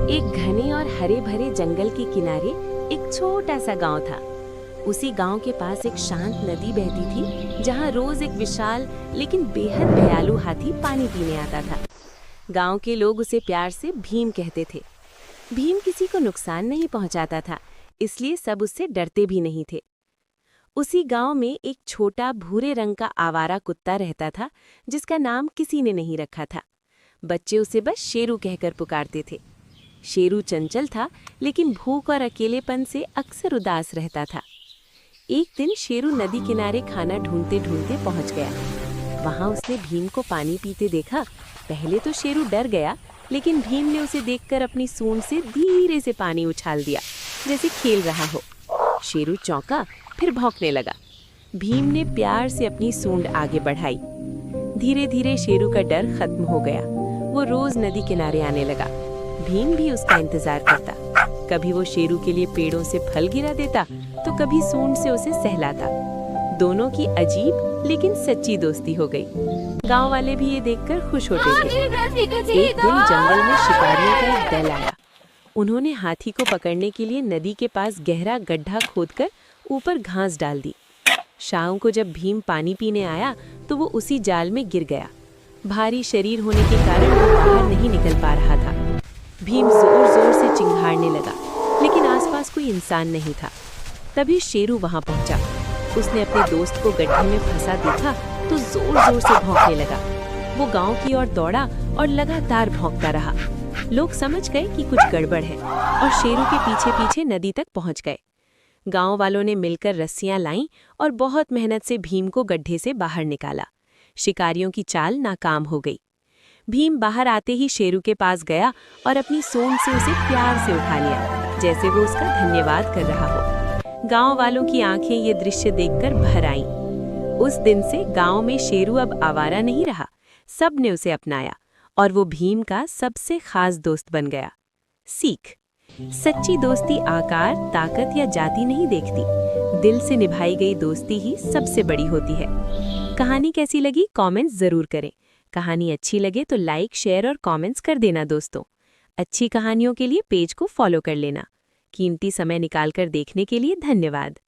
एक घने और हरे भरे जंगल के किनारे एक छोटा सा गांव था। उसी गांव के पास एक शांत नदी बहती थी, जहां रोज एक विशाल लेकिन बेहद दयालु हाथी पानी पीने आता था। गांव के लोग उसे प्यार से भीम कहते थे। भीम किसी को नुकसान नहीं पहुंचाता था, इसलिए सब उससे डरते भी नहीं थे। उसी गांव में एक छोटा भूरे रंग का आवारा कुत्ता रहता था, जिसका नाम किसी ने नहीं रखा था। बच्चे उसे बस शेरू कहकर पुकारते थे। शेरू चंचल था, लेकिन भूख और अकेलेपन से अक्सर उदास रहता था। एक दिन शेरू नदी किनारे खाना ढूंढते ढूंढते पहुंच गया। वहां उसने भीम को पानी पीते देखा। पहले तो शेरू डर गया, लेकिन भीम ने उसे देखकर अपनी सूंड से धीरे से पानी उछाल दिया, जैसे खेल रहा हो। शेरू चौंका, फिर भौंकने लगा। भीम ने प्यार से अपनी सूंड आगे बढ़ाई। धीरे धीरे शेरू का डर खत्म हो गया। वो रोज नदी किनारे आने लगा। भीम भी उसका इंतजार करता। कभी वो शेरू के लिए पेड़ों से फल गिरा देता, तो कभी सूंड से उसे सहलाता। दोनों की अजीब लेकिन सच्ची दोस्ती हो गई। गांव वाले भी ये देखकर खुश होते थे। एक दिन जंगल में शिकारियों का एक दल आया। उन्होंने हाथी को पकड़ने के लिए नदी के पास गहरा गड्ढा खोदकर ऊपर घास डाल दी। शाम को जब भीम पानी पीने आया, तो वो उसी जाल में गिर गया। भारी शरीर होने के कारण वो बाहर नहीं निकल पा रहा था। भीम जोर जोर से चिंघाड़ने लगा, लेकिन आसपास कोई इंसान नहीं था। तभी शेरू वहां पहुंचा। उसने अपने दोस्त को गड्ढे में फंसा देखा तो जोर जोर से भौंकने लगा। वो गांव की ओर दौड़ा और लगातार भौंकता रहा। लोग समझ गए कि कुछ गड़बड़ है और शेरू के पीछे पीछे नदी तक पहुंच गए। गांव वालों ने मिलकर रस्सियां लाईं और बहुत मेहनत से भीम को गड्ढे से बाहर निकाला। शिकारियों की चाल नाकाम हो गई। भीम बाहर आते ही शेरू के पास गया और अपनी सूंड से उसे प्यार से उठा लिया, जैसे वो उसका धन्यवाद कर रहा हो। गांव वालों की आंखें ये दृश्य देखकर भर आईं। उस दिन से गांव में शेरू अब आवारा नहीं रहा। सब ने उसे अपनाया और वो भीम का सबसे खास दोस्त बन गया। सीख: सच्ची दोस्ती आकार, ताकत या जाति नहीं देखती। दिल से निभाई गई दोस्ती ही सबसे बड़ी होती है। कहानी कैसी लगी कमेंट्स जरूर करें। कहानी अच्छी लगे तो लाइक, शेयर और कमेंट्स कर देना दोस्तों। अच्छी कहानियों के लिए पेज को फॉलो कर लेना। कीमती समय निकालकर देखने के लिए धन्यवाद।